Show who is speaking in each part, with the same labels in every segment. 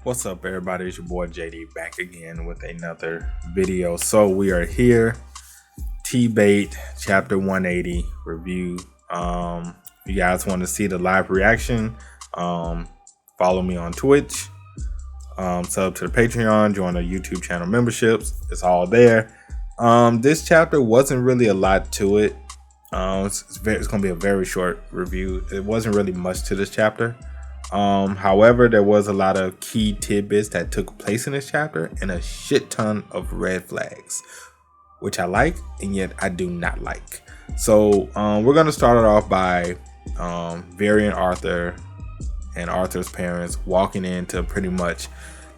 Speaker 1: What's up, everybody? It's your boy JD back again with another video. So we are here, T-Bait chapter 180 review. If you guys want to see the live reaction, follow me on Twitch, sub to the Patreon, join the YouTube channel memberships. It's all there. This chapter wasn't really a lot to it. It's going to be a very short review. It wasn't really much to this chapter. However, there was a lot of key tidbits that took place in this chapter and a shit ton of red flags, which I like and yet I do not like. So we're going to start it off by Vary and Arthur and Arthur's parents walking into pretty much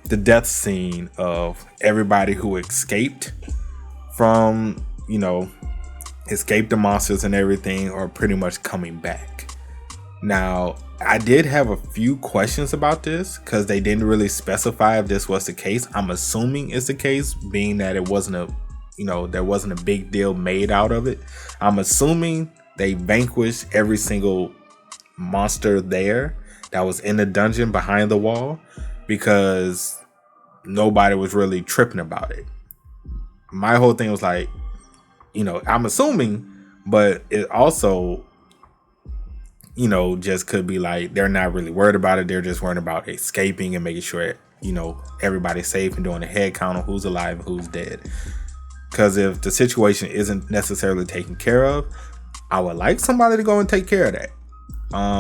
Speaker 1: the death scene of everybody who escaped from, escaped the monsters and everything, or pretty much coming back. Now, I did have a few questions about this because they didn't really specify if this was the case. I'm assuming it's the case, being that it wasn't there wasn't a big deal made out of it. I'm assuming they vanquished every single monster there that was in the dungeon behind the wall because nobody was really tripping about it. My whole thing was like, I'm assuming, but it also just could be like they're not really worried about it. They're just worried about escaping and making sure, everybody's safe and doing a head count on who's alive and who's dead. Because if the situation isn't necessarily taken care of, I would like somebody to go and take care of that.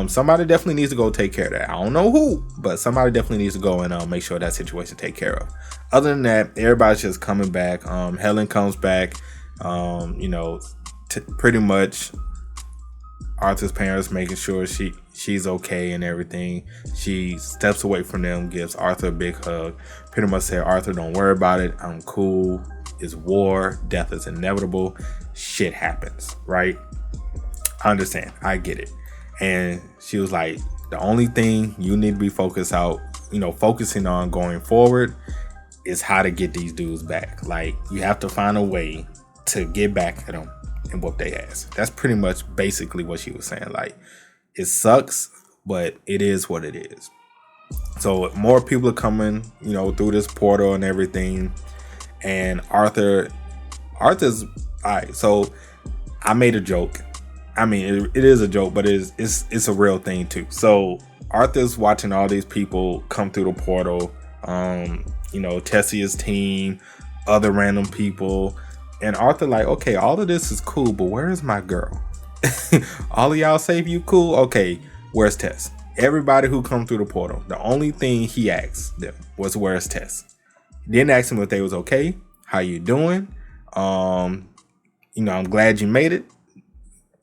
Speaker 1: Somebody definitely needs to go take care of that. I don't know who, but somebody definitely needs to go and make sure that situation take care of. Other than that, everybody's just coming back. Helen comes back. Pretty much Arthur's parents making sure she's okay and everything. She steps away from them, gives Arthur a big hug, pretty much said, Arthur, don't worry about it, I'm cool, it's war, death is inevitable, shit happens, right? I understand, I get it. And she was like, the only thing you need to be focusing on going forward is how to get these dudes back. Like, you have to find a way to get back at them and whoop their ass. That's pretty much basically what she was saying. Like, it sucks, but it is what it is. So more people are coming, through this portal and everything. And Arthur's all right. So I made a joke. I mean, it is a joke, but it's a real thing too. So Arthur's watching all these people come through the portal. Tessia's team, other random people. And Arthur like, okay, all of this is cool, but where is my girl? All of y'all safe, you cool? Okay, where's Tess? Everybody who come through the portal, the only thing he asked them was, where's Tess? He didn't ask them if they was okay. How you doing? I'm glad you made it.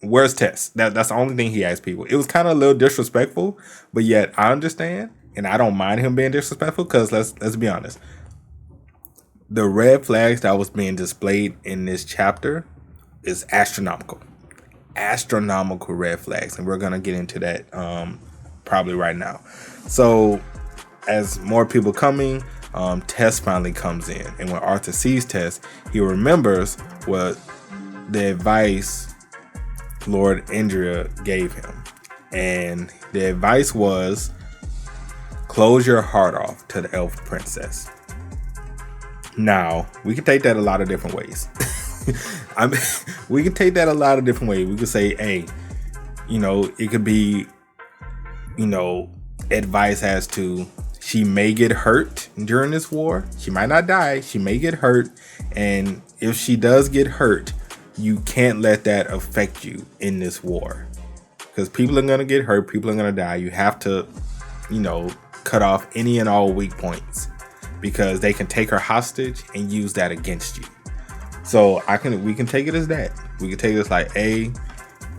Speaker 1: Where's Tess? That's the only thing he asked people. It was kind of a little disrespectful, but yet I understand, and I don't mind him being disrespectful because let's be honest. The red flags that was being displayed in this chapter is astronomical. Astronomical red flags. And we're going to get into that probably right now. So as more people coming, Tess finally comes in. And when Arthur sees Tess, he remembers what the advice Lord Indria gave him. And the advice was, close your heart off to the elf princess. Now, we can take that a lot of different ways. We can take that a lot of different ways. We could say, hey, it could be, advice as to she may get hurt during this war. She might not die. She may get hurt. And if she does get hurt, you can't let that affect you in this war. Because people are going to get hurt. People are going to die. You have to, cut off any and all weak points. Because they can take her hostage and use that against you. So we can take it as that. We can take it as like, hey,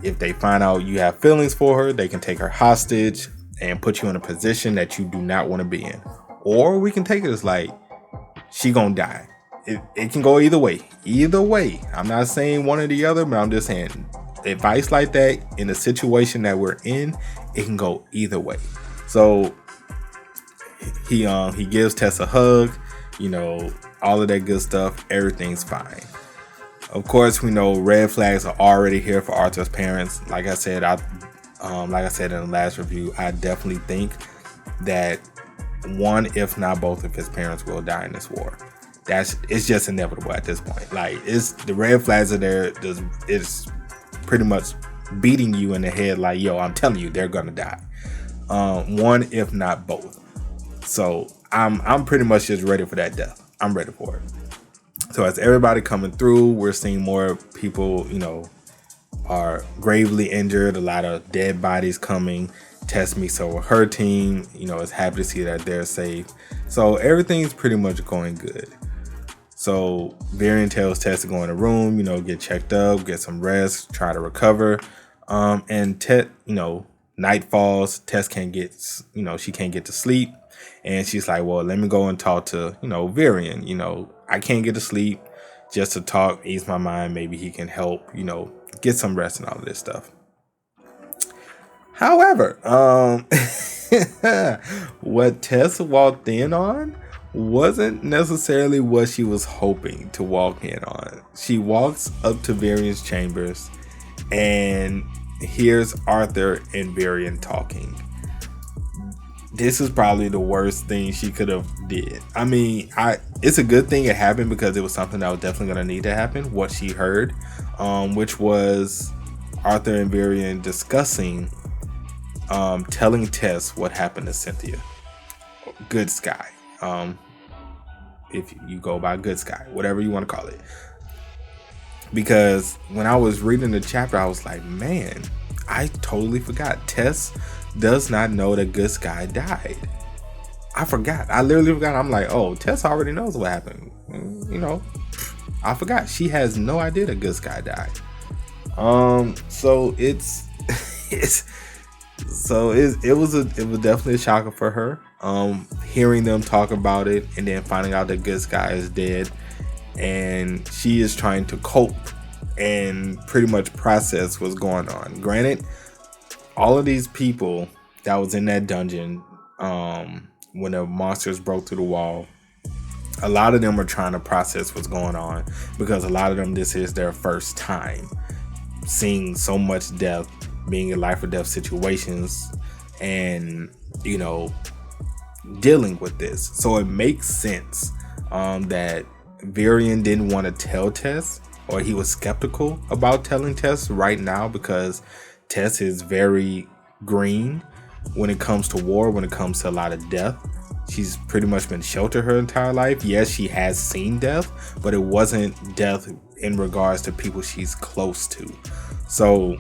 Speaker 1: if they find out you have feelings for her, they can take her hostage and put you in a position that you do not want to be in. Or we can take it as like, she gonna die. It can go either way. Either way. I'm not saying one or the other, but I'm just saying advice like that in the situation that we're in, it can go either way. So he gives Tess a hug, all of that good stuff. Everything's fine. Of course, we know red flags are already here for Arthur's parents. Like I said in the last review, I definitely think that
Speaker 2: one, if not both of his parents will die in this war. It's just inevitable at this point. Like, it's the red flags are there. It's pretty much beating you in the head like, yo, I'm telling you, they're gonna die. One, if not both. So I'm pretty much just ready for that death. I'm ready for it. So as everybody coming through, we're seeing more people, are gravely injured. A lot of dead bodies coming. Tess meets up with her team. Is happy to see that they're safe. So everything's pretty much going good. So Varian tells Tess to go in the room, get checked up, get some rest, try to recover. And night falls. Tess can't get, she can't get to sleep. And she's like, well, let me go and talk to, Varian. I can't get to sleep, just to talk, ease my mind. Maybe he can help, get some rest and all of this stuff. However, what Tess walked in on wasn't necessarily what she was hoping to walk in on. She walks up to Varian's chambers and hears Arthur and Varian talking. This is probably the worst thing she could have did. I mean, it's a good thing it happened because it was something that was definitely going to need to happen. What she heard, which was Arthur and Varian discussing, telling Tess what happened to Cynthia. Good Sky. If you go by Good Sky, whatever you want to call it. Because when I was reading the chapter, I was like, man, I totally forgot. Tess does not know that Good Sky died. I forgot. I literally forgot. I'm like, oh, Tess already knows what happened. I forgot. She has no idea that Good Sky died. So it was definitely a shocker for her. Hearing them talk about it and then finding out that Good Sky is dead, and she is trying to cope and pretty much process what's going on. Granted, all of these people that was in that dungeon, when the monsters broke through the wall, a lot of them are trying to process what's going on, because a lot of them, this is their first time seeing so much death, being in life or death situations, and dealing with this. So it makes sense that Varian didn't want to tell Tess, or he was skeptical about telling Tess right now, because Tess is very green when it comes to war, when it comes to a lot of death. She's pretty much been sheltered her entire life. Yes, she has seen death, but it wasn't death in regards to people she's close to. So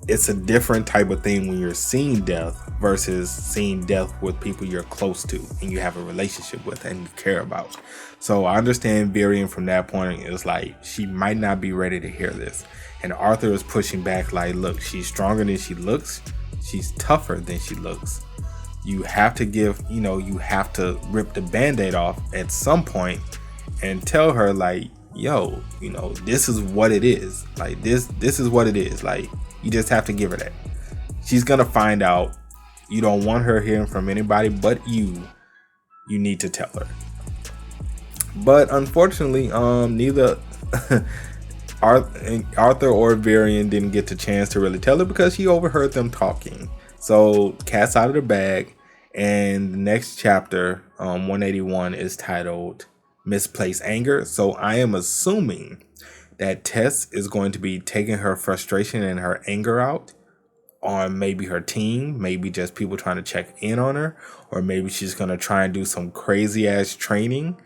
Speaker 2: it's a different type of thing when you're seeing death versus seeing death with people you're close to and you have a relationship with and you care about. So I understand Varian from that point. It's like she might not be ready to hear this. And Arthur is pushing back like, look, she's stronger than she looks. She's tougher than she looks. You have to you have to rip the Band-Aid off at some point and tell her like, yo, this is what it is. Like this is what it is. Like, you just have to give her that. She's gonna find out. You don't want her hearing from anybody but you. You need to tell her. But unfortunately, neither Arthur or Varian didn't get the chance to really tell her because he overheard them talking. So cat's out of the bag. And the next chapter, 181, is titled Misplaced Anger. So I am assuming that Tess is going to be taking her frustration and her anger out on maybe her team, maybe just people trying to check in on her, or maybe she's going to try and do some crazy ass training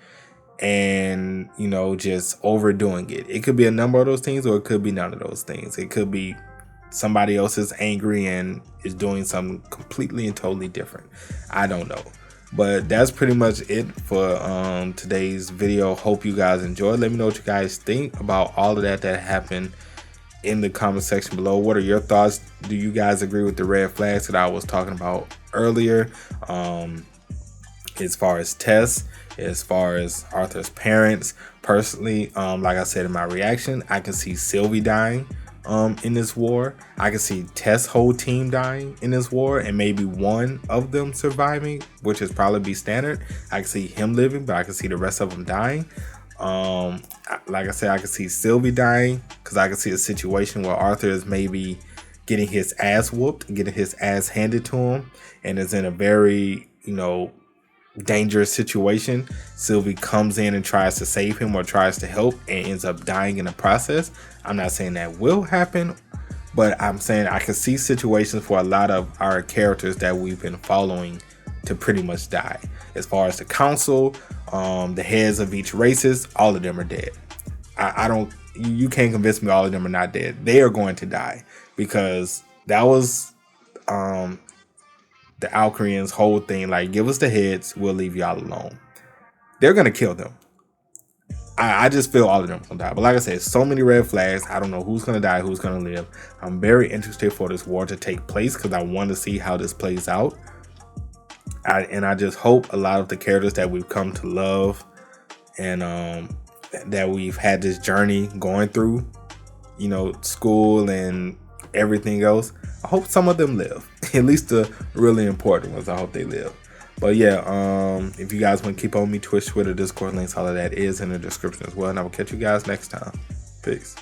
Speaker 2: and, just overdoing it. It could be a number of those things, or it could be none of those things. It could be somebody else is angry and is doing something completely and totally different. I don't know. But that's pretty much it for today's video. Hope you guys enjoyed. Let me know what you guys think about all of that happened in the comment section below. What are your thoughts? Do you guys agree with the red flags that I was talking about earlier? As far as Tess, as far as Arthur's parents. Personally, like I said in my reaction, I can see Sylvie dying in this war. I can see Tess' whole team dying in this war, and maybe one of them surviving, which is probably be standard. I can see him living, but I can see the rest of them dying. Like I said, I can see Sylvie dying because I can see a situation where Arthur is maybe getting his ass whooped, getting his ass handed to him, and is in a very, dangerous situation. Sylvie comes in and tries to save him or tries to help and ends up dying in the process. I'm not saying that will happen, but I'm saying I can see situations for a lot of our characters that we've been following to pretty much die. As far as the council, the heads of each races, all of them are dead. I don't, you can't convince me all of them are not dead. They are going to die because that was the Alcarians' whole thing. Like, give us the heads, we'll leave y'all alone. They're going to kill them. I just feel all of them gonna die. But like I said, so many red flags. I don't know who's gonna die, who's gonna live. I'm very interested for this war to take place because I want to see how this plays out. I just hope a lot of the characters that we've come to love and that we've had this journey going through, school and everything else, I hope some of them live. At least the really important ones, I hope they live. But yeah, if you guys want to keep on me, Twitch, Twitter, Discord, links, all of that is in the description as well. And I will catch you guys next time. Peace.